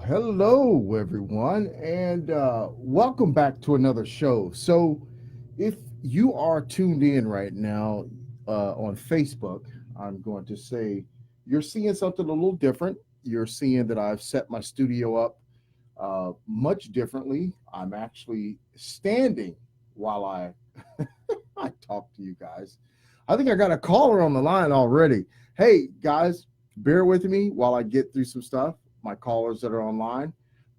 Hello, everyone, and welcome back to another show. So, if you are tuned in right now on Facebook, I'm going to say you're seeing something a little different. You're seeing that I've set my studio up much differently. I'm actually standing while I talk to you guys. I think I got a caller on the line already. Hey, guys, bear with me while I get through some stuff. My callers that are online,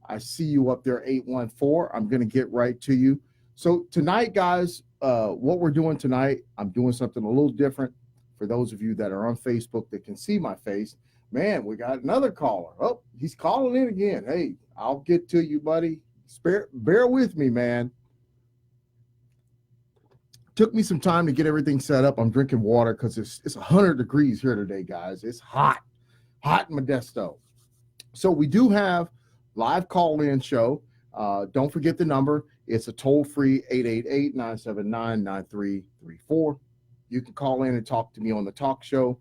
I see you up there, 814. I'm going to get right to you. So, tonight, guys, what we're doing tonight, I'm doing something a little different. For those of you that are on Facebook that can see my face, man, we got another caller. Oh, he's calling in again. Hey, I'll get to you, buddy. Bear with me, man. Took me some time to get everything set up. I'm drinking water because it's 100 degrees here today, guys. It's hot in Modesto. So we do have live call-in show. Don't forget the number. It's a toll-free 888-979-9334. You can call in and talk to me on the talk show.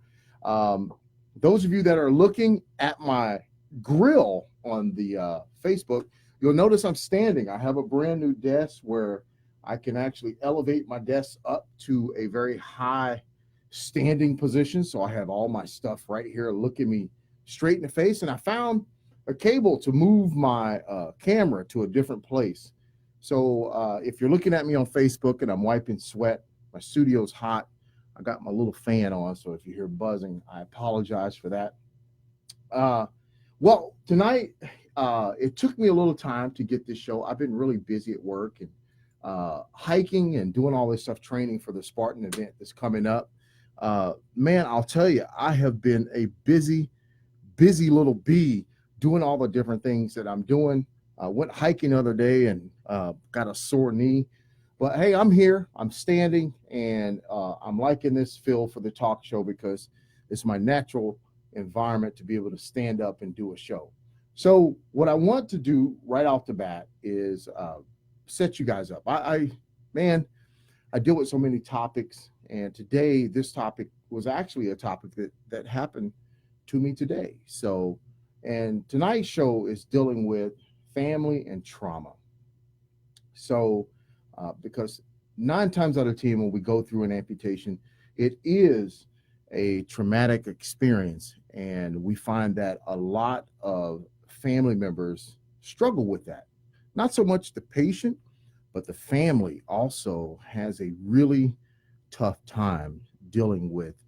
Those of you that are looking at my grill on the Facebook, you'll notice I'm standing. I have a brand new desk where I can actually elevate my desk up to a very high standing position. So I have all my stuff right here looking me straight in the face. And I found a cable to move my camera to a different place. So if you're looking at me on Facebook and I'm wiping sweat, my studio's hot. I got my little fan on. So if you hear buzzing, I apologize for that. Well, tonight, it took me a little time to get this show. I've been really busy at work and hiking and doing all this stuff, training for the Spartan event that's coming up. Man, I'll tell you, I have been a busy little bee doing all the different things that I'm doing. I went hiking the other day and got a sore knee. But hey, I'm here, I'm standing, and I'm liking this feel for the talk show because it's my natural environment to be able to stand up and do a show. So, what I want to do right off the bat is set you guys up. Man, I deal with so many topics, and today this topic was actually a topic that happened to me today. So, and tonight's show is dealing with family and trauma. So, because 9 times out of 10, when we go through an amputation, it is a traumatic experience, and we find that a lot of family members struggle with that. Not so much the patient, but the family also has a really tough time dealing with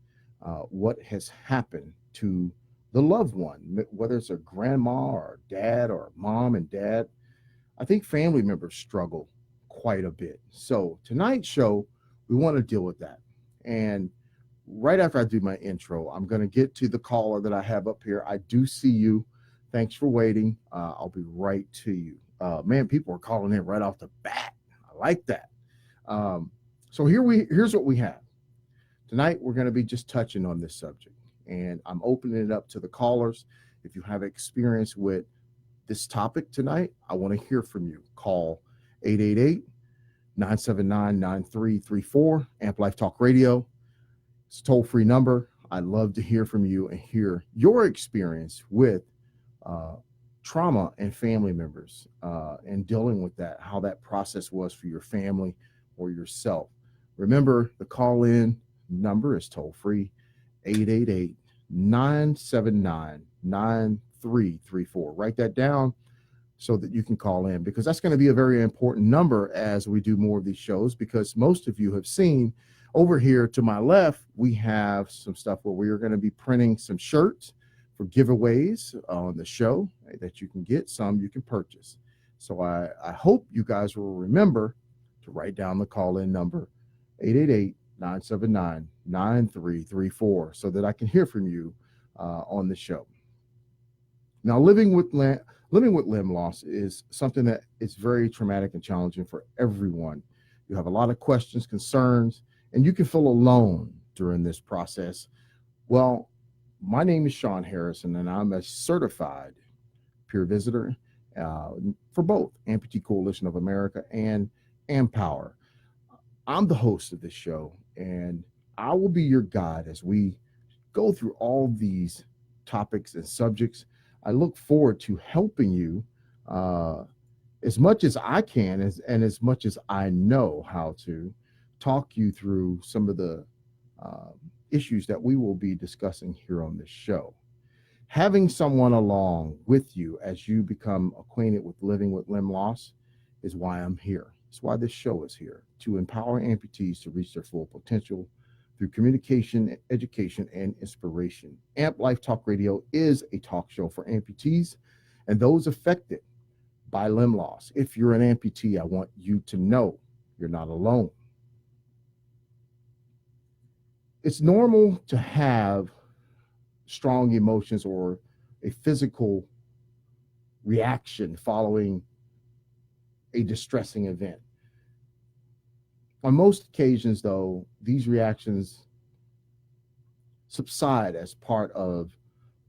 what has happened to the loved one, whether it's a grandma or dad or mom and dad. I think family members struggle quite a bit. So tonight's show, we want to deal with that. And right after I do my intro, I'm going to get to the caller that I have up here. I do see you. Thanks for waiting. I'll be right to you. Man, people are calling in right off the bat. I like that. So here's what we have. Tonight, we're going to be just touching on this subject. And I'm opening it up to the callers. If you have experience with this topic tonight, I want to hear from you. Call 888-979-9334, Amp Life Talk Radio. It's a toll-free number. I'd love to hear from you and hear your experience with trauma and family members and dealing with that, how that process was for your family or yourself. Remember, the call-in number is toll-free, 888-979-9334. Write that down so that you can call in, because that's going to be a very important number as we do more of these shows, because most of you have seen over here to my left, we have some stuff where we are going to be printing some shirts for giveaways on the show that you can get. Some you can purchase. So I hope you guys will remember to write down the call-in number, 888-979-9334, so that I can hear from you on the show. Now, living with limb loss is something that is very traumatic and challenging for everyone. You have a lot of questions, concerns, and you can feel alone during this process. Well, my name is Sean Harrison, and I'm a certified peer visitor for both Amputee Coalition of America and Empower. I'm the host of this show, and I will be your guide as we go through all these topics and subjects. I look forward to helping you uh, as much as I can, and as much as I know how to talk you through some of the uh, issues that we will be discussing here on this show. Having someone along with you as you become acquainted with living with limb loss is why I'm here. It's why this show is here to empower amputees to reach their full potential through communication, education, and inspiration. Amp Life Talk Radio is a talk show for amputees and those affected by limb loss. If you're an amputee, I want you to know you're not alone. It's normal to have strong emotions or a physical reaction following a distressing event. On most occasions, though, these reactions subside as part of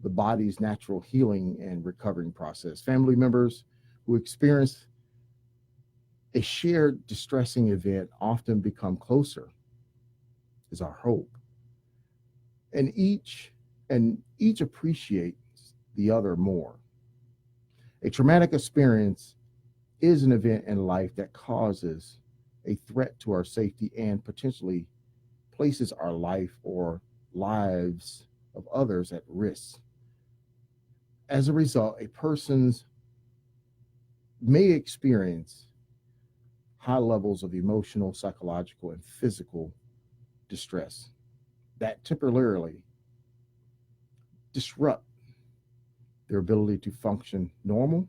the body's natural healing and recovering process. Family members who experience a shared distressing event often become closer, is our hope. And each appreciates the other more. A traumatic experience is an event in life that causes a threat to our safety and potentially places our life or lives of others at risk. As a result, a person's may experience high levels of emotional, psychological, and physical distress that temporarily disrupt their ability to function normal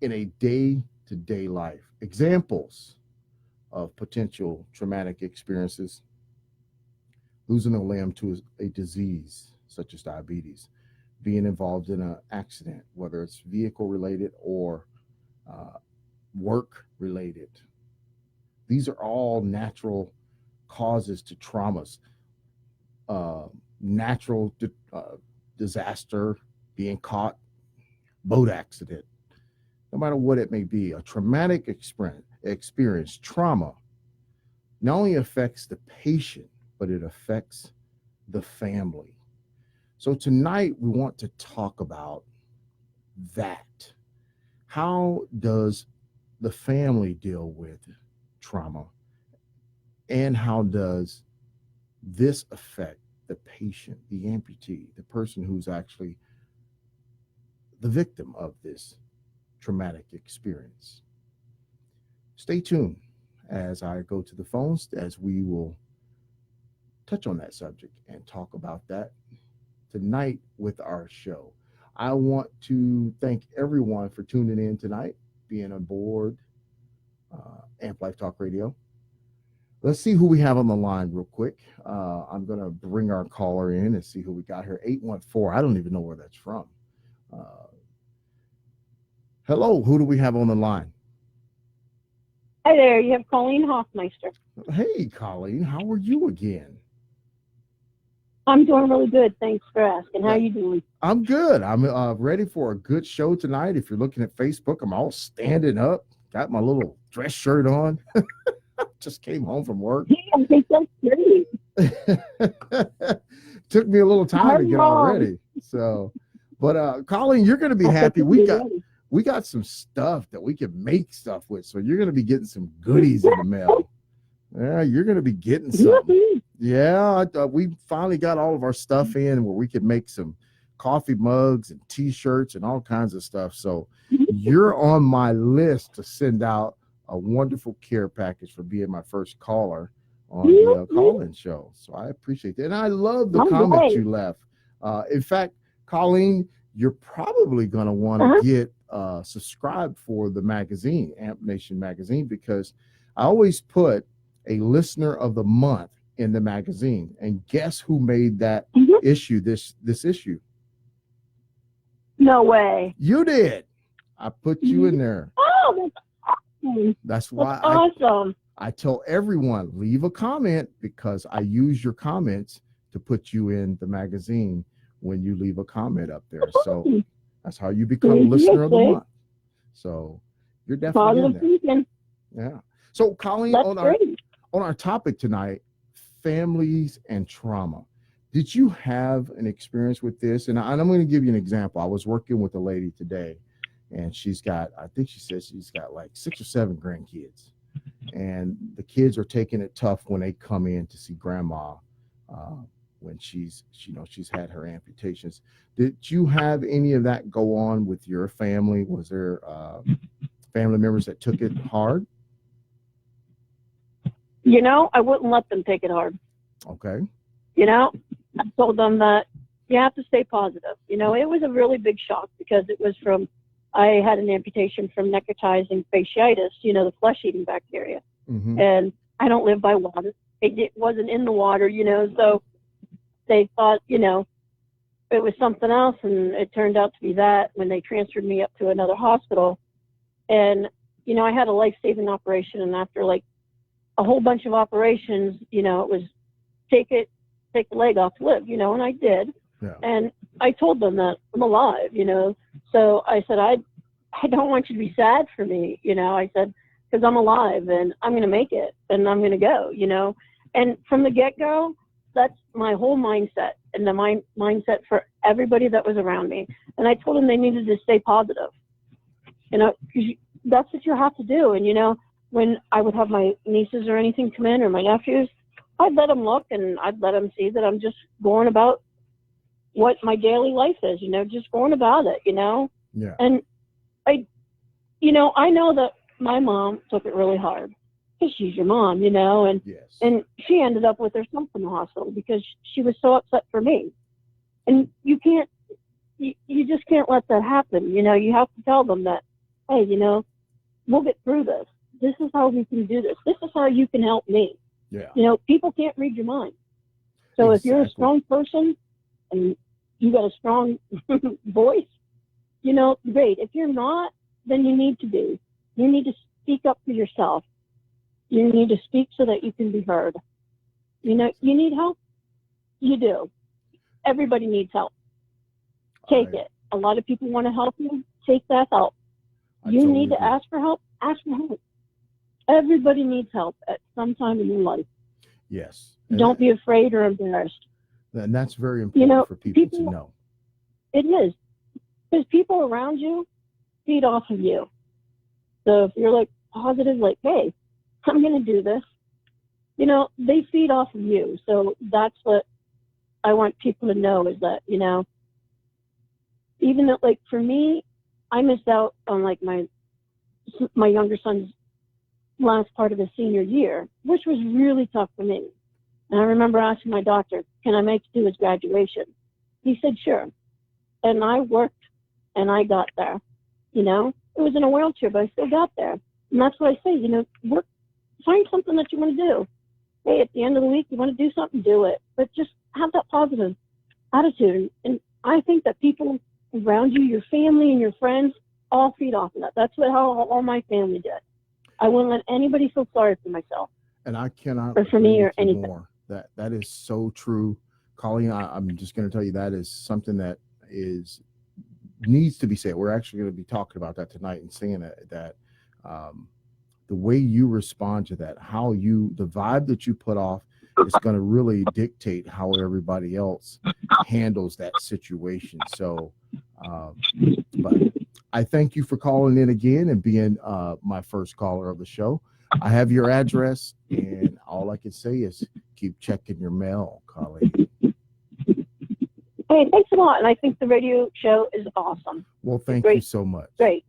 in a day-to-day life. Examples of potential traumatic experiences: losing a limb to a disease such as diabetes, being involved in an accident, whether it's vehicle related or work related. These are all natural causes to traumas. Natural disaster, being caught, boat accident, no matter what it may be, a traumatic experience, trauma, not only affects the patient, but it affects the family. So tonight we want to talk about that. How does the family deal with trauma? And how does this affect the patient, the amputee, the person who's actually the victim of this traumatic experience? Stay tuned as I go to the phones, as we will touch on that subject and talk about that tonight with our show. I want to thank everyone for tuning in tonight, being on board Amp Life Talk Radio. Let's see who we have on the line real quick. I'm going to bring our caller in and see who we got here. 814. I don't even know where that's from. Hello, who do we have on the line? Hi there, you have Colleen Hoffmeister. Hey, Colleen, how are you again? I'm doing really good. Thanks for asking. How are you doing? I'm good. I'm ready for a good show tonight. If you're looking at Facebook, I'm all standing up, got my little dress shirt on. Just came home from work. Yeah, I think that's great. Took me a little time to get all ready. So, but Colleen, you're going to be happy. We got some stuff that we can make stuff with. So you're going to be getting some goodies in the mail. Yeah, you're going to be getting something. Yeah, we finally got all of our stuff in where we can make some coffee mugs and T-shirts and all kinds of stuff. So you're on my list to send out a wonderful care package for being my first caller on the call-in show. So I appreciate that. And I love the comments you left. In fact, Colleen, you're probably going to want to get subscribed for the magazine, Amp Nation magazine, because I always put a listener of the month in the magazine. And guess who made that issue, this issue? No way. You did. I put you in there. Oh, that's awesome. That's why awesome. I tell everyone, leave a comment, because I use your comments to put you in the magazine when you leave a comment up there. So that's how you become listener of the month. So you're definitely in there. Yeah. So Colleen, on our topic tonight, families and trauma. Did you have an experience with this? And I'm going to give you an example. I was working with a lady today, and I think she says she's got like 6 or 7 grandkids, and the kids are taking it tough when they come in to see grandma, uh, when she's had her amputations. Did you have any of that go on with your family? Was there family members that took it hard? I wouldn't let them take it hard. Okay. I told them that you have to stay positive. It was a really big shock because I had an amputation from necrotizing fasciitis, the flesh-eating bacteria. Mm-hmm. And I don't live by water. It wasn't in the water, so they thought, it was something else, and it turned out to be that when they transferred me up to another hospital. And, I had a life-saving operation, and after like a whole bunch of operations, it was take the leg off to live, and I did. Yeah. And I told them that I'm alive, So I said, I don't want you to be sad for me, I said, because I'm alive and I'm going to make it and I'm going to go, And from the get-go, that's my whole mindset and the mindset for everybody that was around me. And I told them they needed to stay positive, because that's what you have to do. And, when I would have my nieces or anything come in or my nephews, I'd let them look and I'd let them see that I'm just going about what my daily life is, just going about it, Yeah. And I know that my mom took it really hard because she's your mom, and Yes. and she ended up with her son in the hospital because she was so upset for me. And you just can't let that happen. You have to tell them that, hey, we'll get through this. This is how we can do this. This is how you can help me. Yeah. People can't read your mind. So if you're a strong person and you got a strong voice, great. If you're not, then you need to be. You need to speak up for yourself. You need to speak so that you can be heard. You need help. You do. Everybody needs help. Take it. A lot of people want to help you. Take that help. You need to ask for help. Ask for help. Everybody needs help at some time in their life. Yes. Don't be afraid or embarrassed. And that's very important for people to know. It is. Because people around you feed off of you. So if you're like positive, like, hey, I'm going to do this, they feed off of you. So that's what I want people to know is that, even though, like, for me, I missed out on, like, my younger son's last part of his senior year, which was really tough for me. And I remember asking my doctor, can I make it to his graduation? He said, sure. And I worked and I got there, It was in a wheelchair, but I still got there. And that's what I say, work, find something that you want to do. Hey, at the end of the week, you want to do something, do it. But just have that positive attitude. And I think that people around you, your family and your friends, all feed off of that. That's how all my family did. I wouldn't let anybody feel sorry for myself. And I cannot or for me or anything more. That is so true. Colleen, I'm just going to tell you that is something that needs to be said. We're actually going to be talking about that tonight and saying that the way you respond to that, the vibe that you put off is going to really dictate how everybody else handles that situation. So, but I thank you for calling in again and being my first caller of the show. I have your address, and all I can say is keep checking your mail, Colleen. Hey, thanks a lot. And I think the radio show is awesome. Well, thank you so much. Great.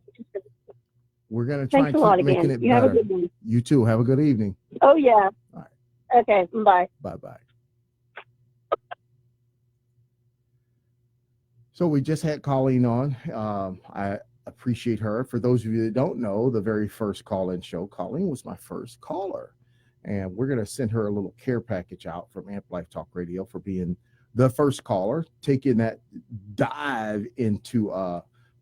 We're going to try and keep making it better. Have a good one. You too. Have a good evening. Oh, yeah. All right. Okay. Bye. Bye-bye. So we just had Colleen on. I appreciate her. For those of you that don't know, the very first call-in show, Colleen was my first caller. And we're going to send her a little care package out from Amp Life Talk Radio for being the first caller, taking that dive into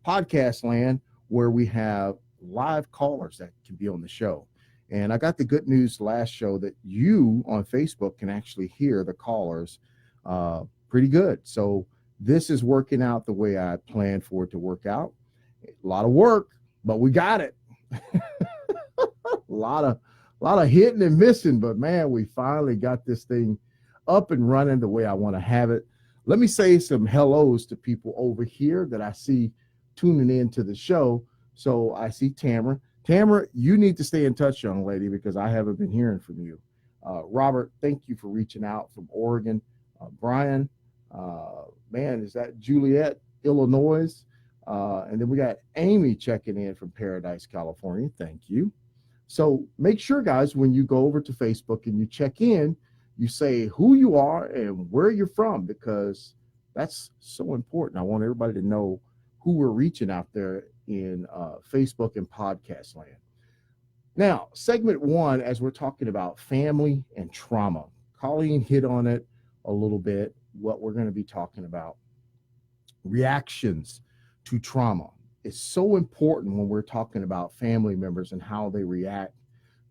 podcast land where we have live callers that can be on the show. And I got the good news last show that you on Facebook can actually hear the callers pretty good. So this is working out the way I planned for it to work out. A lot of work, but we got it. a lot of hitting and missing, but man, we finally got this thing up and running the way I want to have it. Let me say some hellos to people over here that I see tuning in to the show. So I see Tamara. Tamara, you need to stay in touch, young lady, because I haven't been hearing from you. Robert, thank you for reaching out from Oregon. Brian, man, is that Juliet, Illinois? And then we got Amy checking in from Paradise, California. Thank you. So make sure, guys, when you go over to Facebook and you check in, you say who you are and where you're from, because that's so important. I want everybody to know who we're reaching out there in Facebook and podcast land. Now, segment one, as we're talking about family and trauma, Colleen hit on it a little bit, what we're going to be talking about. Reactions to trauma is so important when we're talking about family members and how they react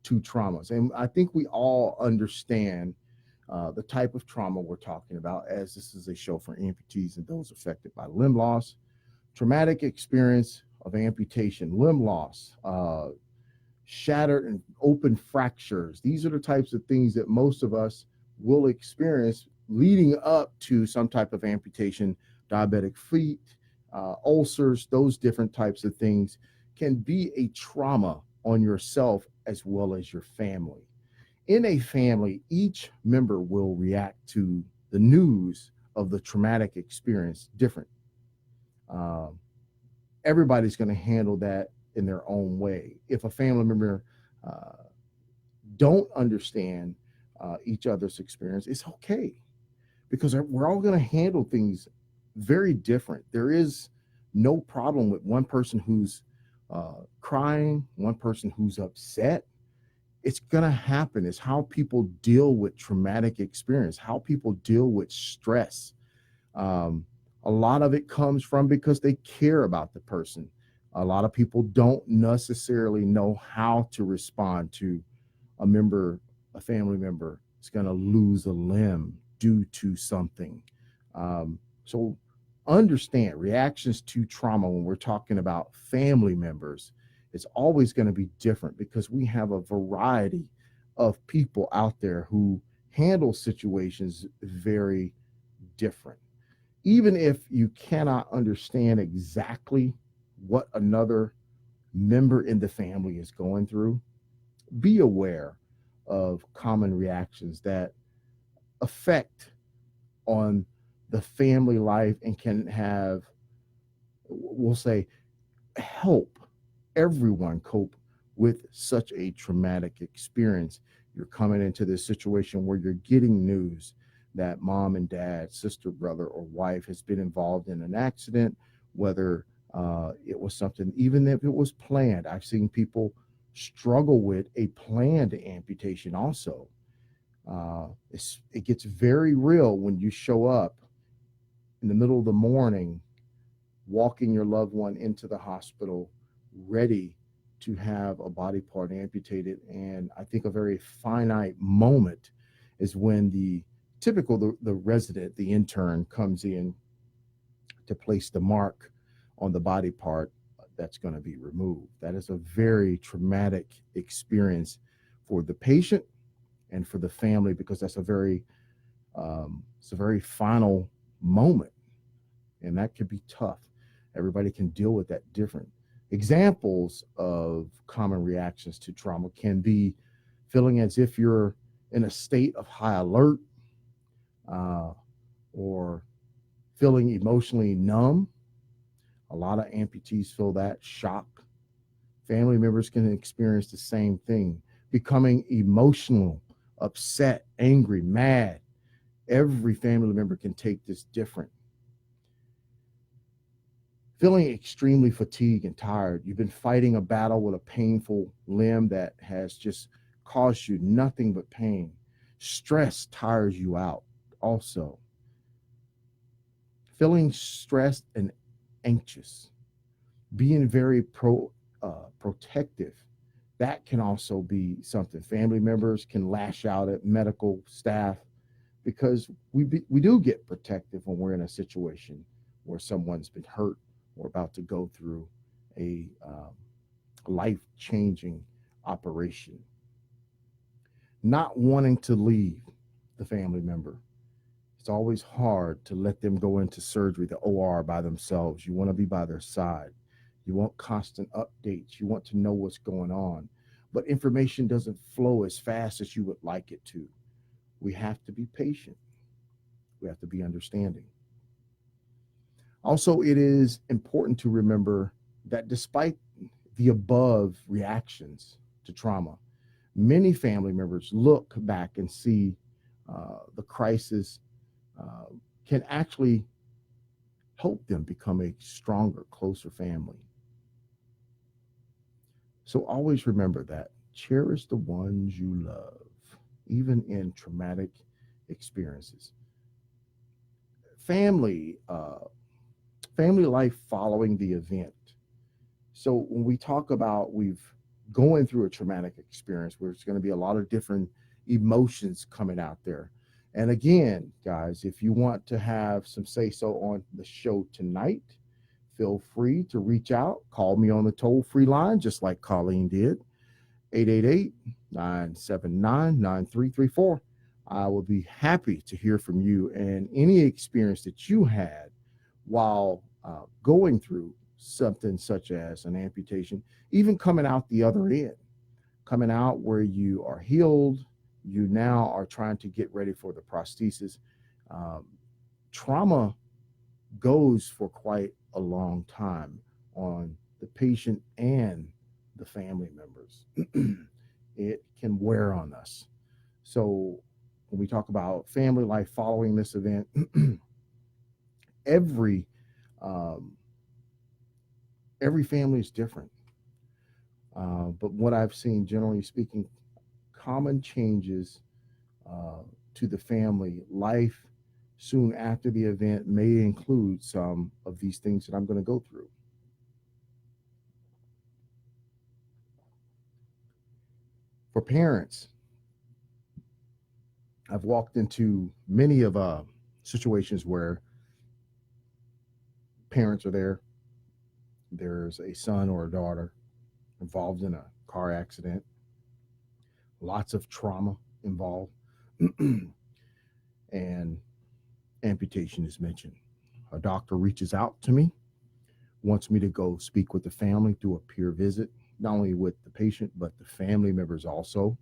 to traumas. And I think we all understand the type of trauma we're talking about, as this is a show for amputees and those affected by limb loss, traumatic experience of amputation, limb loss, shattered and open fractures. These are the types of things that most of us will experience leading up to some type of amputation, diabetic feet, ulcers, those different types of things can be a trauma on yourself as well as your family. In a family, each member will react to the news of the traumatic experience different. Um, Everybody's going to handle that in their own way. If a family member uh, don't understand each other's experience, it's okay, because we're all going to handle things very different. There is no problem with one person who's crying, one person who's upset. It's going to happen. It's how people deal with traumatic experience, how people deal with stress. Um, a lot of it comes from because they care about the person. A lot of people don't necessarily know how to respond to a member, a family member is going to lose a limb due to something. So understand reactions to trauma when we're talking about family members. It's always going to be different because we have a variety of people out there who handle situations very different. Even if you cannot understand exactly what another member in the family is going through, be aware of common reactions that affect on the family life and can have, we'll say, help everyone cope with such a traumatic experience. You're coming into this situation where you're getting news that mom and dad, sister, brother, or wife has been involved in an accident, whether it was something, even if it was planned. I've seen people struggle with a planned amputation also. It gets very real when you show up in the middle of the morning, walking your loved one into the hospital, ready to have a body part amputated. And I think a very finite moment is when the resident, the intern, comes in to place the mark on the body part that's going to be removed. That is a very traumatic experience for the patient and for the family, because that's it's a very final moment, and that could be tough. Everybody can deal with that different. Examples of common reactions to trauma can be feeling as if you're in a state of high alert, uh, or feeling emotionally numb. A lot of amputees feel that shock. Family members can experience the same thing, becoming emotional, upset, angry, mad. Every family member can take this different. Feeling extremely fatigued and tired. You've been fighting a battle with a painful limb that has just caused you nothing but pain. Stress tires you out also. Feeling stressed and anxious. Being very protective. That can also be something. Family members can lash out at medical staff because we do get protective when we're in a situation where someone's been hurt or about to go through a life-changing operation. Not wanting to leave. the family member. It's always hard to let them go into surgery, the OR, by themselves. You want to be by their side. You want constant updates. You want to know what's going on. But information doesn't flow as fast as you would like it to. We have to be patient. We have to be understanding. Also, it is important to remember that despite the above reactions to trauma, many family members look back and see the crisis uh, can actually help them become a stronger, closer family. So always remember that. Cherish the ones you love, even in traumatic experiences. Family, family life following the event. So when we talk about we've going through a traumatic experience, where it's going to be a lot of different emotions coming out there. And again, guys, if you want to have some say so on the show tonight, feel free to reach out. Call me on the toll free line, just like Colleen did, 888 979 9334. I will be happy to hear from you and any experience that you had while going through something such as an amputation, even coming out the other end, coming out where you are healed. You now are trying to get ready for the prosthesis. Um, Trauma goes for quite a long time on the patient and the family members. It can wear on us. So when we talk about family life following this event, every um, every family is different. But what I've seen, generally speaking, common changes uh, to the family life soon after the event may include some of these things that I'm going to go through. For parents, I've walked into many of situations where parents are there. There's a son or a daughter involved in a car accident, lots of trauma involved, and amputation is mentioned. A doctor reaches out to me, wants me to go speak with the family, do a peer visit, not only with the patient, but the family members also.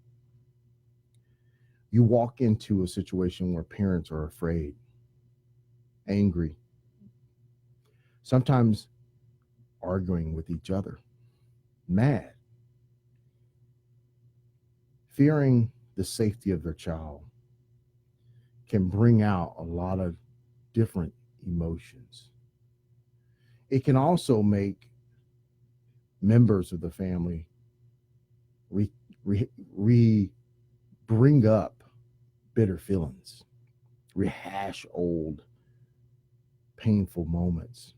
You walk into a situation where parents are afraid, angry, sometimes arguing with each other, mad, fearing the safety of their child can bring out a lot of different emotions. It can also make members of the family re, re bring up bitter feelings, rehash old painful moments.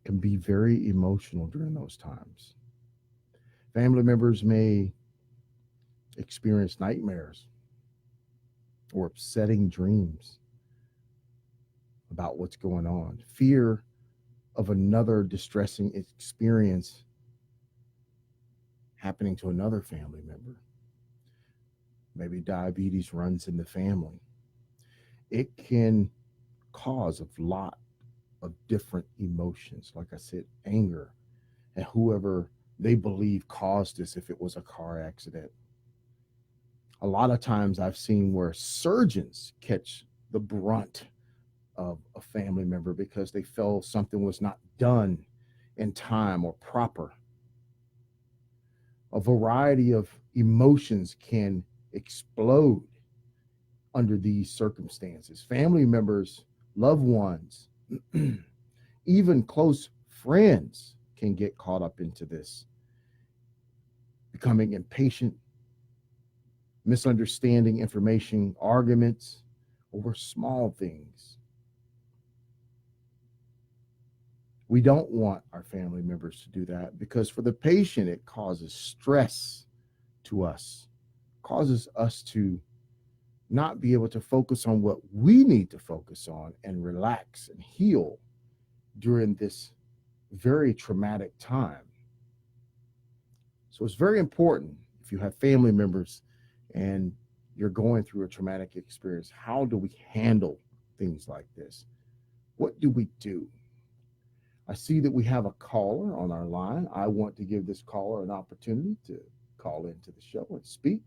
Can be very emotional during those times. Family members may experience nightmares or upsetting dreams about what's going on, fear of another distressing experience happening to another family member. Maybe diabetes runs in the family. It can cause a lot of different emotions. Like I said, anger at whoever they believe caused this, if it was a car accident. A lot of times I've seen where surgeons catch the brunt of a family member because they felt something was not done in time or proper. A variety of emotions can explode under these circumstances. Family members, loved ones, even close friends can get caught up into this, becoming impatient, misunderstanding information, arguments over small things. We don't want our family members to do that because for the patient, it causes stress to us, causes us to not be able to focus on what we need to focus on and relax and heal during this very traumatic time. So it's very important if you have family members and you're going through a traumatic experience. How do we handle things like this? What do we do? I see that we have a caller on our line. I want to give this caller an opportunity to call into the show and speak.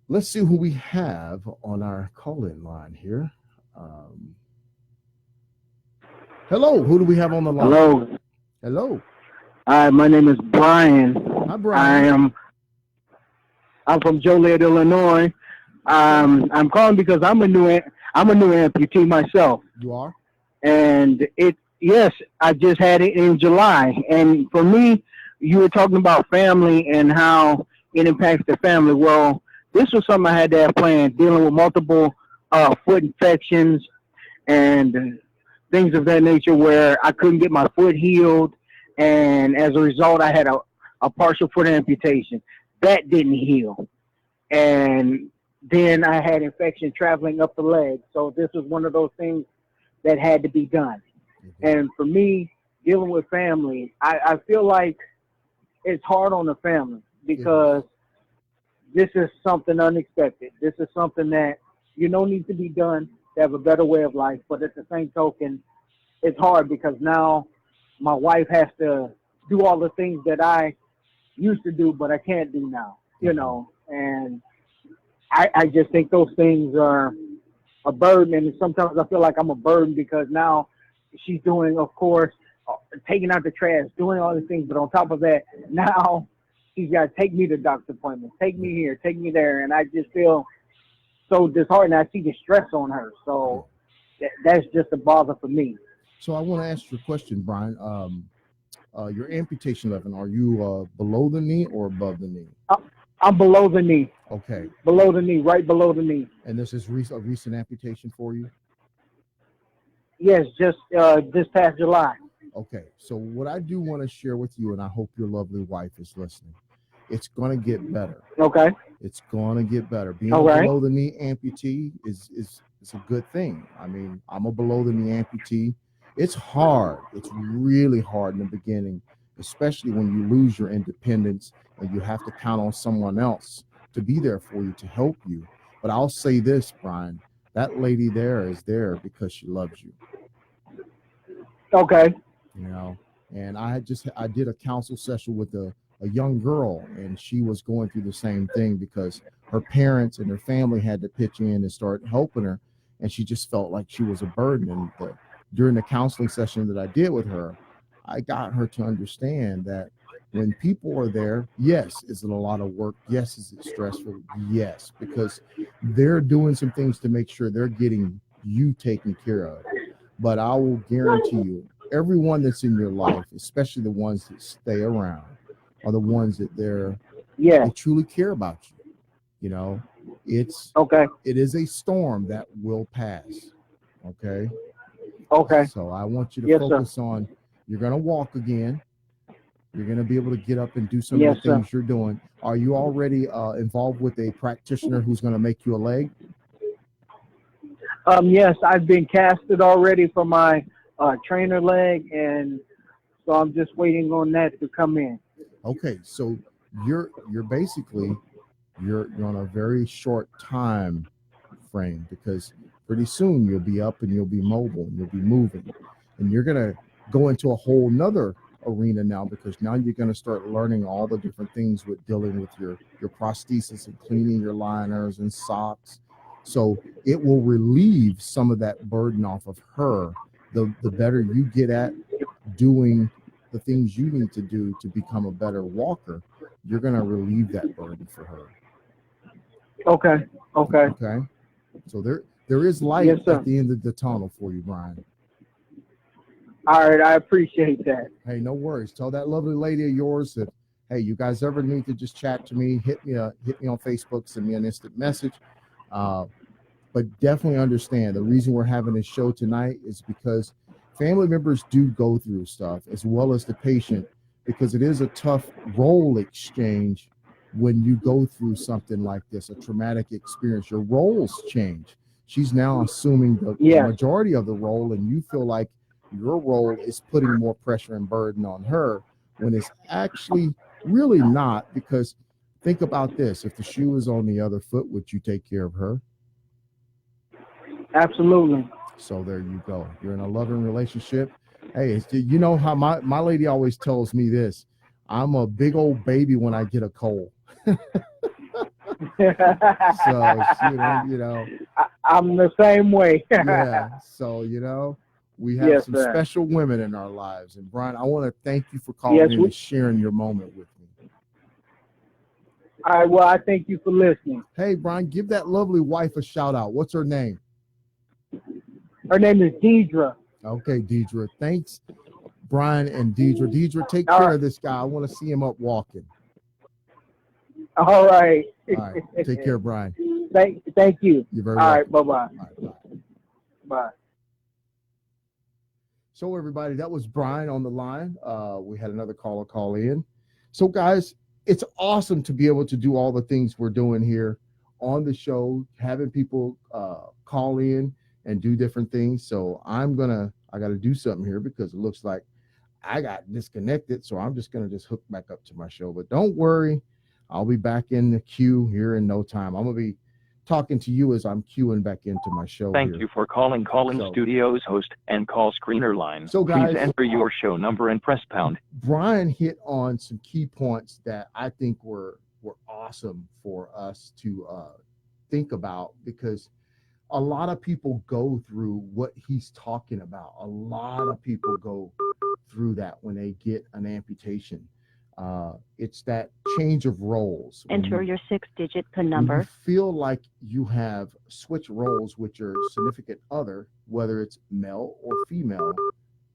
Let's see who we have on our call-in line here. Um, Hello, who do we have on the line? Hello. Hello. Hi, my name is Brian. Hi, Brian. I'm from Joliet, Illinois. I'm calling because I'm a new amputee myself, You are? and yes, I just had it in July. And for me, you were talking about family and how it impacts the family. Well, this was something I had to have planned, dealing with multiple foot infections and things of that nature, where I couldn't get my foot healed, and as a result, I had a partial foot amputation that didn't heal, and then I had infection traveling up the leg. So this was one of those things that had to be done. Mm-hmm. And for me, dealing with family, I feel like it's hard on the family because this is something unexpected. This is something that needs to be done to have a better way of life. But at the same token, it's hard because now my wife has to do all the things that I used to do, but I can't do now, and I just think those things are a burden. And sometimes I feel like I'm a burden because now she's doing, of course, taking out the trash, doing all the things. But on top of that, now she's got to take me to doctor's appointments, take me here, take me there. And I just feel so disheartened. I see the stress on her. So that's just a bother for me. So I want to ask you a question, Brian. Your amputation level, are you below the knee or above the knee? I'm below the knee. Okay. Below the knee, right below the knee. And this is a recent amputation for you? Yes, just this past July. Okay. So what I do want to share with you, and I hope your lovely wife is listening, it's going to get better. Okay. It's going to get better. Being All right. below the knee amputee is a good thing. I mean, I'm a below the knee amputee. It's hard. It's really hard in the beginning, especially when you lose your independence and you have to count on someone else to be there for you, to help you. But I'll say this, Brian, that lady there is there because she loves you. Okay. And I did a counsel session with a young girl, and she was going through the same thing because her parents and her family had to pitch in and start helping her, and she just felt like she was a burden. And during the counseling session that I did with her, I got her to understand that when people are there, yes, is it a lot of work? Yes, is it stressful? Yes, because they're doing some things to make sure they're getting you taken care of. But I will guarantee you, everyone that's in your life, especially the ones that stay around, are the ones that they truly care about you. It's okay. It is a storm that will pass. Okay. Okay. So I want you to focus on, you're going to walk again. You're going to be able to get up and do some of the things you're doing. Are you already involved with a practitioner who's going to make you a leg? Yes, I've been casted already for my trainer leg, and so I'm just waiting on that to come in. Okay, so you're basically you're on a very short time frame, because pretty soon you'll be up and you'll be mobile and you'll be moving, and you're going to go into a whole nother arena now, because now you're going to start learning all the different things with dealing with your prosthesis and cleaning your liners and socks. So it will relieve some of that burden off of her. The better you get at doing the things you need to do to become a better walker, you're going to relieve that burden for her. Okay. So there is light at the end of the tunnel for you, Brian. All right, I appreciate that. Hey, no worries. Tell that lovely lady of yours that, hey, you guys ever need to just chat to me, hit me on Facebook, send me an instant message. But definitely understand the reason we're having this show tonight is because family members do go through stuff, as well as the patient, because it is a tough role exchange when you go through something like this, a traumatic experience. Your roles change. She's now assuming the majority of the role, and you feel like your role is putting more pressure and burden on her, when it's actually really not, because Think about this. If the shoe was on the other foot, would you take care of her? Absolutely. So there you go. You're in a loving relationship. Hey, you know how my lady always tells me this. I'm a big old baby when I get a cold. So I'm the same way. yeah. So we have Yes, some sir. special women in our lives. And Brian, I want to thank you for Yes. calling in and sharing your moment with me. All right. Well, I thank you for listening. Hey, Brian, give that lovely wife a shout out. What's her name? Her name is Deidre. Okay, Deidre. Thanks, Brian and Deidre. Deidre, take All care right. of this guy. I want to see him up walking. All right. All right. Take care, Brian. Thank you. You're very All welcome. right. Bye-bye. All right, bye. Bye. So, everybody, that was Brian on the line. We had another caller call in. So, guys, it's awesome to be able to do all the things we're doing here on the show, having people call in and do different things. So, I got to do something here because it looks like I got disconnected. So, I'm just going to just hook back up to my show. But don't worry, I'll be back in the queue here in no time. I'm going to be talking to you as I'm queuing back into my show. Thank here. you for calling Call-In Studios host and call screener line. So, guys, please enter your show number and press pound. Brian hit on some key points that I think were awesome for us to think about, because a lot of people go through what he's talking about. A lot of people go through that when they get an amputation. It's that change of roles. Enter your 6-digit PIN number. You feel like you have switched roles with your significant other, whether it's male or female.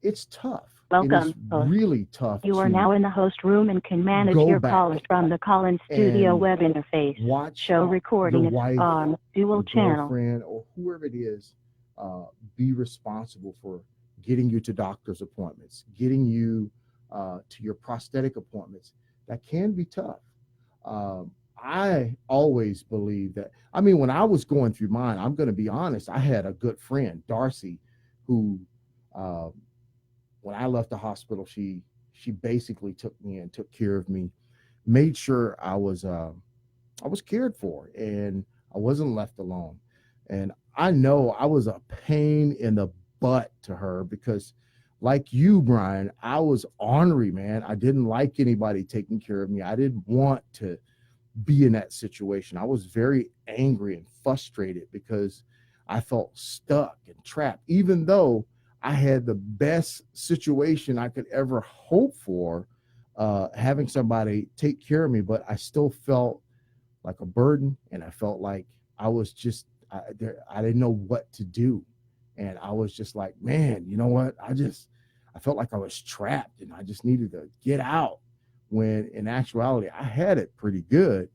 It's tough. Welcome, It is host. really tough. You are now in the host room and can manage go your back callers from the Call-In Studio web interface. Watch Show recording your is wife, on dual your channel. girlfriend, or whoever it is, be responsible for getting you to doctor's appointments, getting you to your prosthetic appointments. That can be tough. I always believe that. I mean, when I was going through mine, I'm going to be honest, I had a good friend, Darcy, who, when I left the hospital, she basically took me and took care of me, made sure I was cared for and I wasn't left alone. And I know I was a pain in the butt to her because, like you, Brian, I was ornery, man. I didn't like anybody taking care of me. I didn't want to be in that situation. I was very angry and frustrated because I felt stuck and trapped, even though I had the best situation I could ever hope for, having somebody take care of me, but I still felt like a burden, and I felt like I was just I didn't know what to do, and I was just like, man, you know what? I felt like I was trapped, and I just needed to get out. When in actuality, I had it pretty good,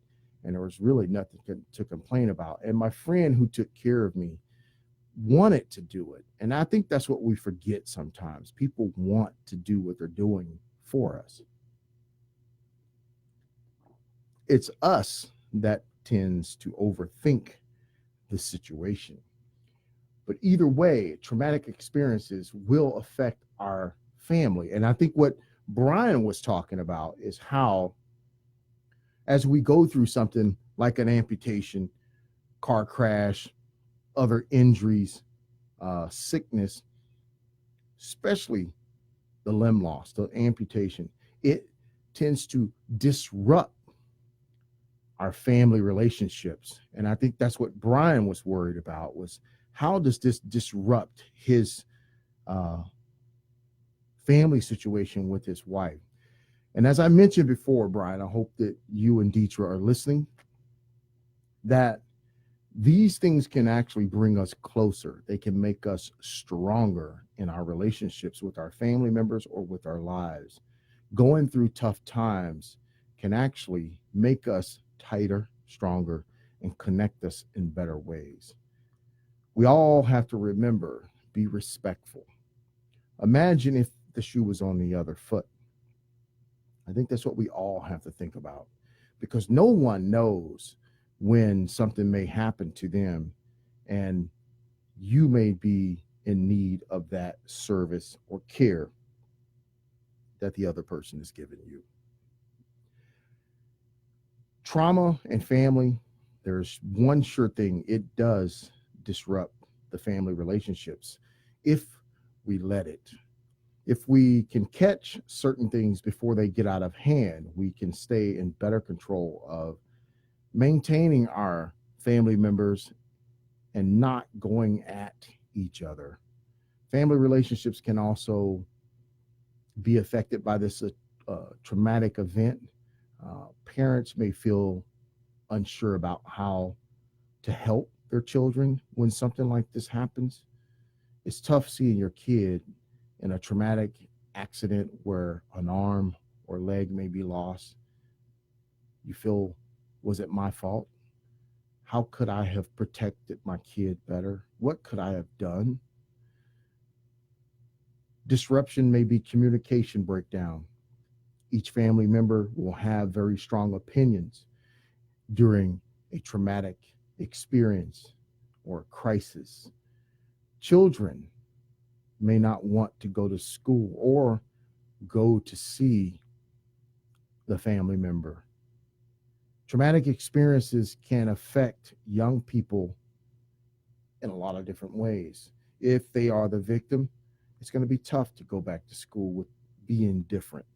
and there was really nothing to complain about. And my friend who took care of me wanted to do it, and I think that's what we forget sometimes. People want to do what they're doing for us. It's us that tends to overthink the situation. But either way, traumatic experiences will affect our family. And I think what Brian was talking about is how, as we go through something like an amputation, car crash, other injuries, sickness, especially the limb loss, the amputation, it tends to disrupt our family relationships. And I think that's what Brian was worried about, was how does this disrupt his family situation with his wife? And as I mentioned before, Brian, I hope that you and Deetra are listening, that these things can actually bring us closer. They can make us stronger in our relationships with our family members or with our lives. Going through tough times can actually make us tighter, stronger, and connect us in better ways. We all have to remember, be respectful. Imagine if the shoe was on the other foot. I think that's what we all have to think about, because no one knows when something may happen to them, and you may be in need of that service or care that the other person is giving you. Trauma and family, there's one sure thing: it does disrupt the family relationships if we let it. If we can catch certain things before they get out of hand, we can stay in better control of maintaining our family members and not going at each other. Family relationships can also be affected by this traumatic event. Parents may feel unsure about how to help their children when something like this happens. It's tough seeing your kid in a traumatic accident where an arm or leg may be lost. You feel, was it my fault? How could I have protected my kid better? What could I have done? Disruption may be communication breakdown. Each family member will have very strong opinions during a traumatic experience or crisis. Children may not want to go to school or go to see the family member. Traumatic experiences can affect young people in a lot of different ways. If they are the victim, it's going to be tough to go back to school with being different.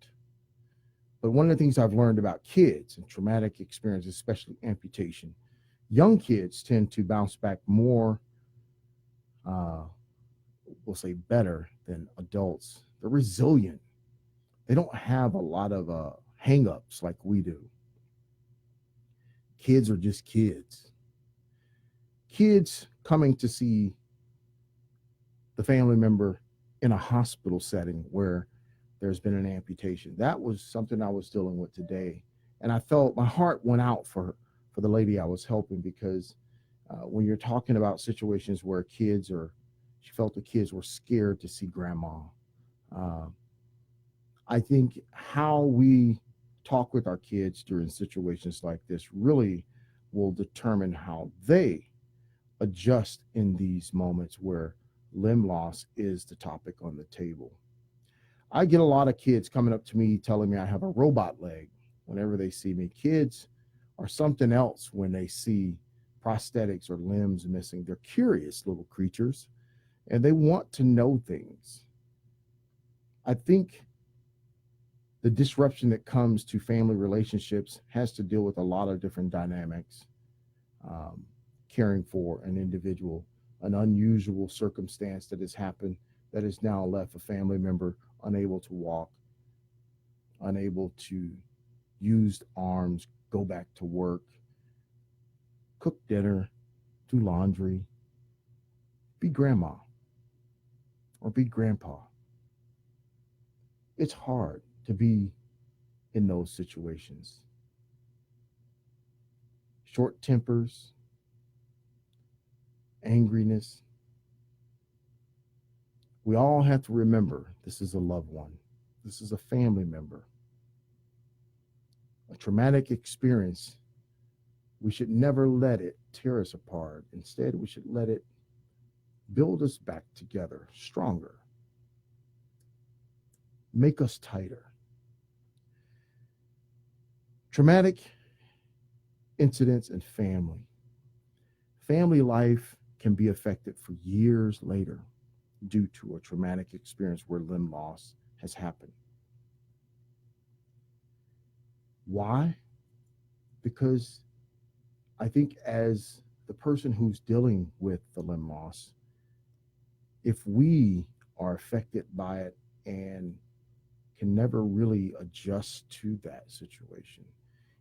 But one of the things I've learned about kids and traumatic experiences, especially amputation, young kids tend to bounce back more, we'll say better than adults. They're resilient. They don't have a lot of hang-ups like we do. Kids are just kids. Kids coming to see the family member in a hospital setting where there's been an amputation. That was something I was dealing with today. And I felt my heart went out for the lady I was helping, because when you're talking about situations where she felt the kids were scared to see grandma. I think how we talk with our kids during situations like this really will determine how they adjust in these moments where limb loss is the topic on the table. I get a lot of kids coming up to me telling me I have a robot leg whenever they see me. Kids are something else when they see prosthetics or limbs missing. They're curious little creatures and they want to know things. I think the disruption that comes to family relationships has to deal with a lot of different dynamics. Caring for an individual, an unusual circumstance that has happened that has now left a family member unable to walk, unable to use arms, go back to work, cook dinner, do laundry, be grandma or be grandpa. It's hard to be in those situations. Short tempers, angriness. We all have to remember this is a loved one. This is a family member. A traumatic experience, we should never let it tear us apart. Instead, we should let it build us back together, stronger, make us tighter. Traumatic incidents and family. Family life can be affected for years later due to a traumatic experience where limb loss has happened. Why? Because I think as the person who's dealing with the limb loss, if we are affected by it and can never really adjust to that situation,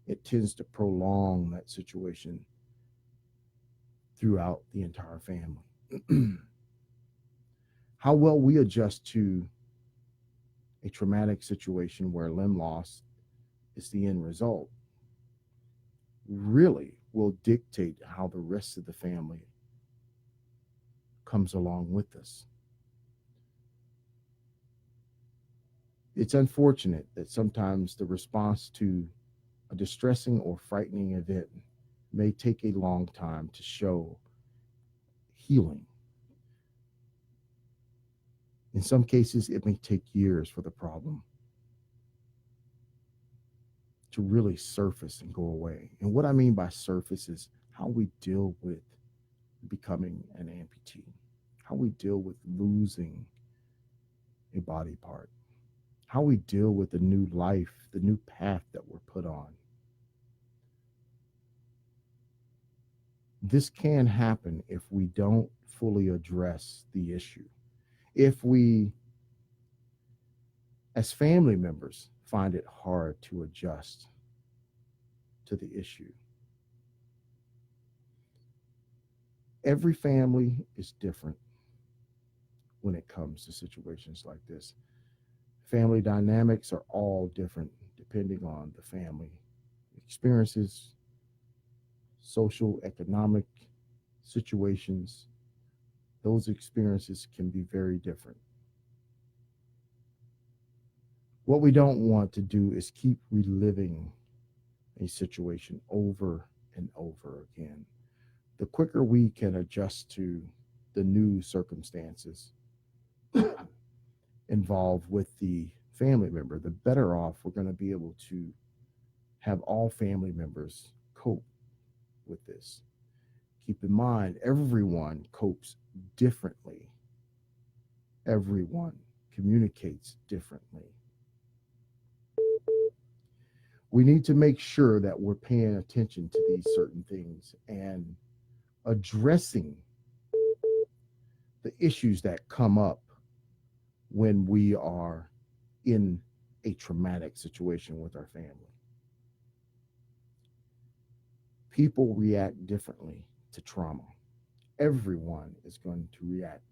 it tends to prolong that situation throughout the entire family. How well we adjust to a traumatic situation where limb loss is the end result really will dictate how the rest of the family comes along with us. It's unfortunate that sometimes the response to a distressing or frightening event may take a long time to show healing. In some cases, it may take years for the problem. to really surface and go away. And what I mean by surface is how we deal with becoming an amputee, how we deal with losing a body part, how we deal with the new life, the new path that we're put on. This can happen if we don't fully address the issue. If we, as family members, find it hard to adjust to the issue. Every family is different when it comes to situations like this. Family dynamics are all different depending on the family experiences, social, economic situations. Those experiences can be very different. What we don't want to do is keep reliving a situation over and over again. The quicker we can adjust to the new circumstances involved with the family member, the better off we're going to be able to have all family members cope with this. Keep in mind, everyone copes differently. Everyone communicates differently. We need to make sure that we're paying attention to these certain things and addressing the issues that come up when we are in a traumatic situation with our family. People react differently to trauma. Everyone is going to react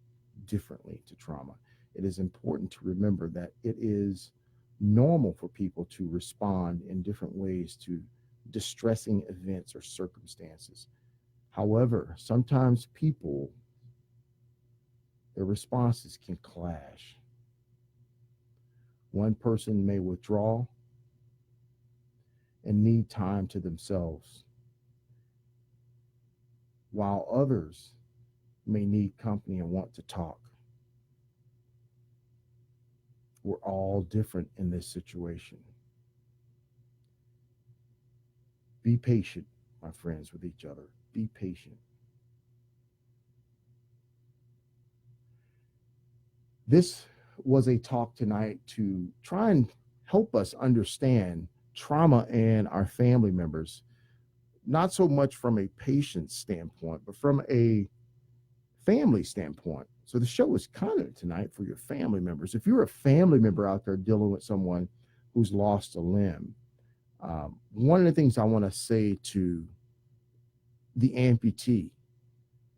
differently to trauma. It is important to remember that it is normal for people to respond in different ways to distressing events or circumstances. However, sometimes people, their responses can clash. One person may withdraw and need time to themselves, while others may need company and want to talk. We're all different in this situation. Be patient, my friends, with each other. Be patient. This was a talk tonight to try and help us understand trauma and our family members, not so much from a patient standpoint, but from a family standpoint. So the show is kind of tonight for your family members. If you're a family member out there dealing with someone who's lost a limb, one of the things I want to say to the amputee,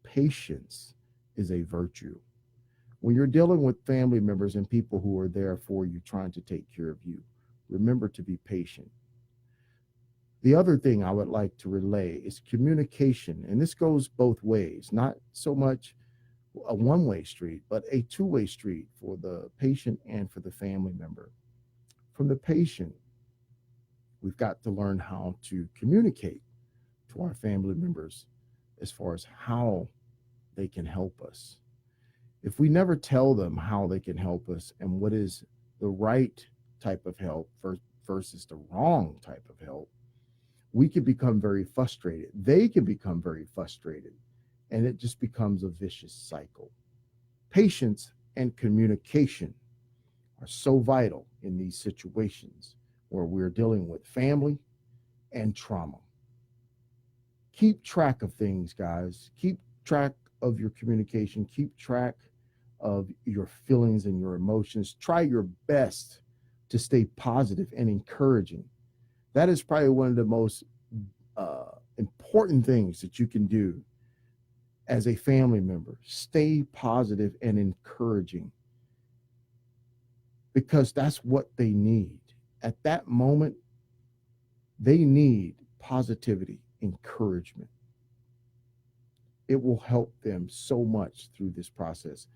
patience is a virtue. When you're dealing with family members and people who are there for you, trying to take care of you, remember to be patient. The other thing I would like to relay is communication. And this goes both ways, not so much a one-way street, but a two-way street for the patient and for the family member. From the patient, we've got to learn how to communicate to our family members as far as how they can help us. If we never tell them how they can help us and what is the right type of help versus the wrong type of help, we can become very frustrated. They can become very frustrated, and it just becomes a vicious cycle. Patience and communication are so vital in these situations where we're dealing with family and trauma. Keep track of things, guys. Keep track of your communication. Keep track of your feelings and your emotions. Try your best to stay positive and encouraging. That is probably one of the most important things that you can do as a family member. Stay positive and encouraging, because that's what they need. At that moment, they need positivity, encouragement. It will help them so much through this process.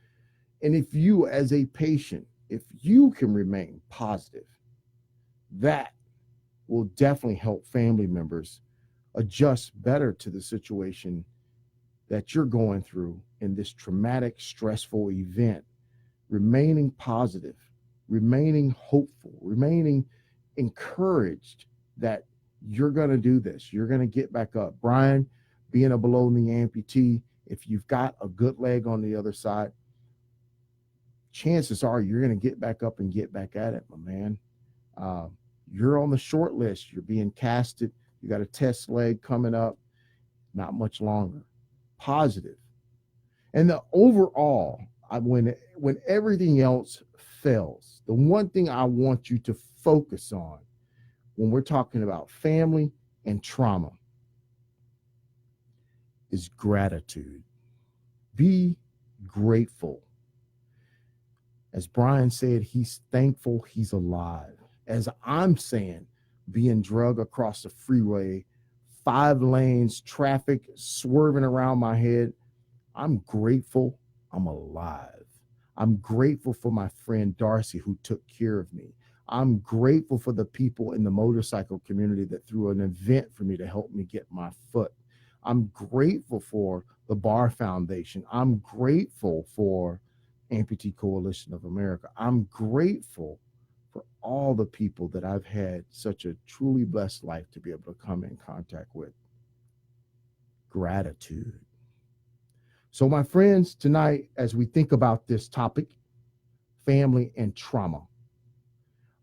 And if you, as a patient, if you can remain positive, that will definitely help family members adjust better to the situation that you're going through in this traumatic, stressful event. Remaining positive, remaining hopeful, remaining encouraged that you're going to do this. You're going to get back up. Brian, being a below knee amputee, if you've got a good leg on the other side, chances are you're going to get back up and get back at it, my man. You're on the short list. You're being casted. You got a test leg coming up, not much longer. Positive. And the overall, when everything else fails, the one thing I want you to focus on when we're talking about family and trauma is gratitude. Be grateful. As Brian said, he's thankful he's alive. As I'm saying, being drugged across the freeway, 5 lanes, traffic swerving around my head, I'm grateful I'm alive. I'm grateful for my friend Darcy who took care of me. I'm grateful for the people in the motorcycle community that threw an event for me to help me get my foot. I'm grateful for the Bar Foundation. I'm grateful for Amputee Coalition of America. I'm grateful for all the people that I've had such a truly blessed life to be able to come in contact with. Gratitude. So, my friends, tonight, as we think about this topic, family and trauma,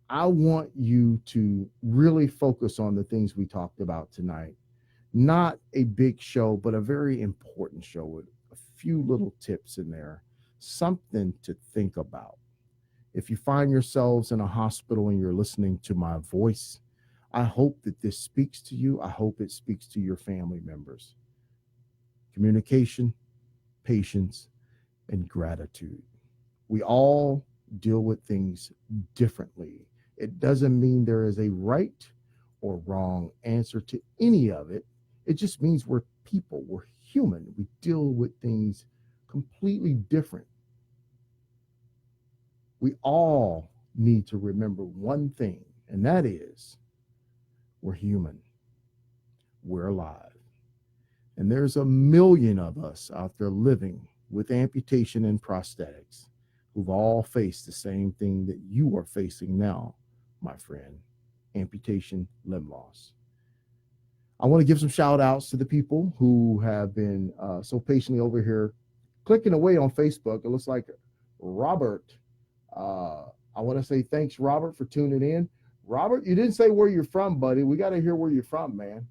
I want you to really focus on the things we talked about tonight. Not a big show, but a very important show with a few little tips in there, something to think about. If you find yourselves in a hospital and you're listening to my voice, I hope that this speaks to you. I hope it speaks to your family members. Communication, patience, and gratitude. We all deal with things differently. It doesn't mean there is a right or wrong answer to any of it. It just means we're people, we're human. We deal with things completely different. We all need to remember one thing, and that is we're human. We're alive. And there's a million of us out there living with amputation and prosthetics who've all faced the same thing that you are facing now, my friend, amputation, limb loss. I want to give some shout outs to the people who have been so patiently over here clicking away on Facebook. It looks like Robert. I want to say thanks, Robert, for tuning in. Robert, you didn't say where you're from, buddy. We got to hear where you're from, man.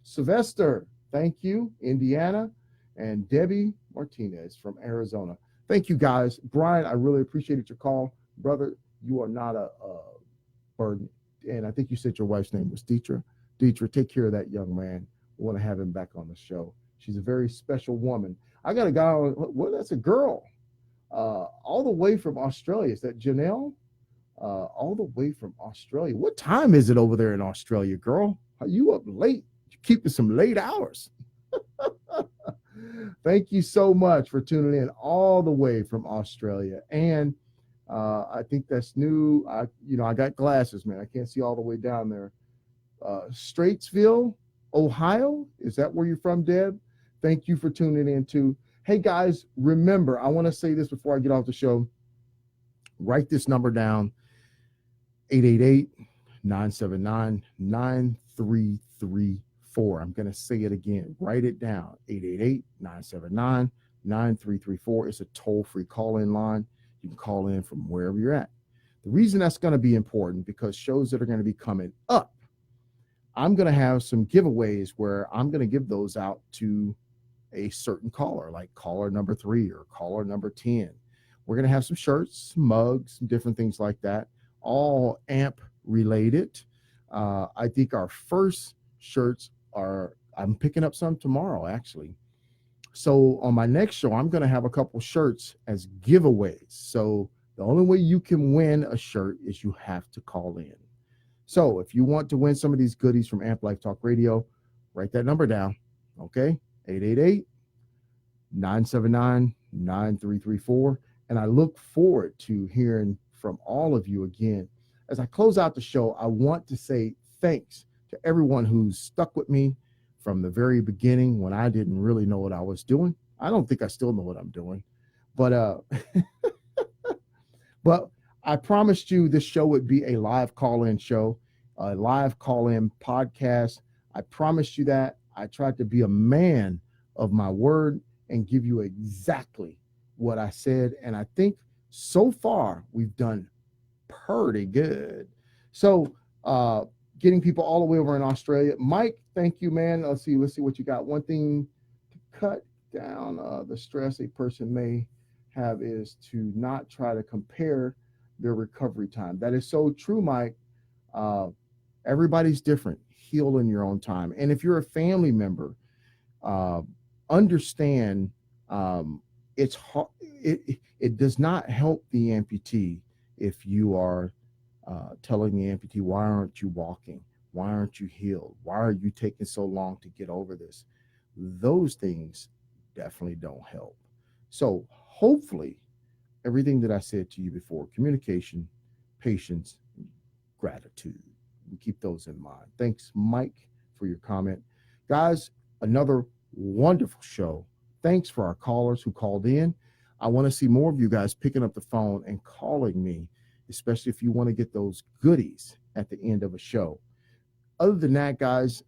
Sylvester, thank you, Indiana, and Debbie Martinez from Arizona. Thank you, guys. Brian, I really appreciated your call. Brother, you are not a burden. And I think you said your wife's name was Deetra. Deetra, take care of that young man. We want to have him back on the show. She's a very special woman. I got a guy on, well, that's a girl, all the way from Australia. Is that Janelle? All the way from Australia. What time is it over there in Australia, girl? Are you up late? You keeping some late hours. Thank you so much for tuning in all the way from Australia. And I think that's new. I got glasses, man. I can't see all the way down there. Straitsville, Ohio. Is that where you're from, Deb? Thank you for tuning in too. Hey guys, remember, I want to say this before I get off the show. Write this number down, 888-979-9334. I'm going to say it again. Write it down, 888-979-9334. It's a toll-free call-in line. You can call in from wherever you're at. The reason that's going to be important, because shows that are going to be coming up, I'm going to have some giveaways where I'm going to give those out to a certain caller, like caller number 3 or caller number 10. We're going to have some shirts, some mugs, some different things like that, all AMP related. I think our first shirts I'm picking up some tomorrow, actually. So on my next show, I'm going to have a couple shirts as giveaways. So the only way you can win a shirt is you have to call in. So if you want to win some of these goodies from Amp Life Talk Radio, write that number down. Okay. 888-979-9334. And I look forward to hearing from all of you again. As I close out the show, I want to say thanks to everyone who's stuck with me from the very beginning when I didn't really know what I was doing. I don't think I still know what I'm doing, but but I promised you this show would be a live call-in show. a live call-in podcast. I promised you that. I tried to be a man of my word and give you exactly what I said. And I think so far we've done pretty good. So getting people all the way over in Australia. Mike, thank you, man. Let's see what you got. One thing to cut down the stress a person may have is to not try to compare their recovery time. That is so true, Mike. Everybody's different. Heal in your own time. And if you're a family member, understand it's hard. It does not help the amputee if you are telling the amputee, why aren't you walking? Why aren't you healed? Why are you taking so long to get over this? Those things definitely don't help. So hopefully everything that I said to you before, communication, patience, gratitude, we keep those in mind. Thanks, Mike, for your comment. Guys, another wonderful show. Thanks for our callers who called in. I want to see more of you guys picking up the phone and calling me, especially if you want to get those goodies at the end of a show. Other than that, guys,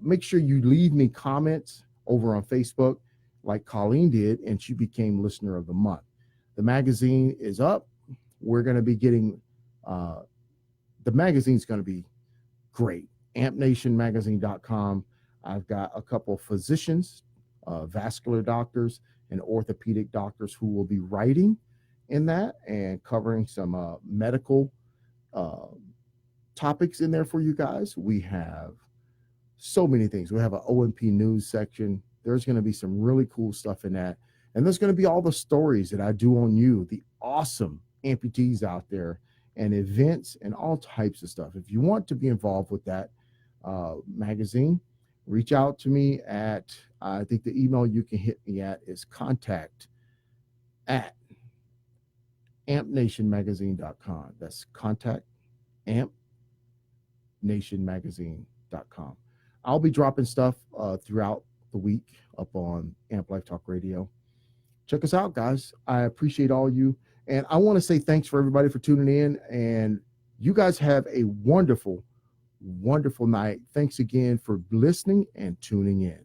make sure you leave me comments over on Facebook like Colleen did, and she became Listener of the Month. The magazine is up. We're going to be getting, the magazine's going to be great. ampnationmagazine.com. I've got a couple of physicians, vascular doctors and orthopedic doctors who will be writing in that and covering some medical topics in there for you guys. We have so many things. We have an OMP news section. There's going to be some really cool stuff in that. And there's going to be all the stories that I do on you, the awesome amputees out there, and events and all types of stuff. If you want to be involved with that magazine, reach out to me at, I think the email you can hit me at is contact@ampnationmagazine.com. That's contact@ampnationmagazine.com. I'll be dropping stuff throughout the week up on Amp Life Talk Radio. Check us out, guys. I appreciate all you. And I want to say thanks for everybody for tuning in. And you guys have a wonderful, wonderful night. Thanks again for listening and tuning in.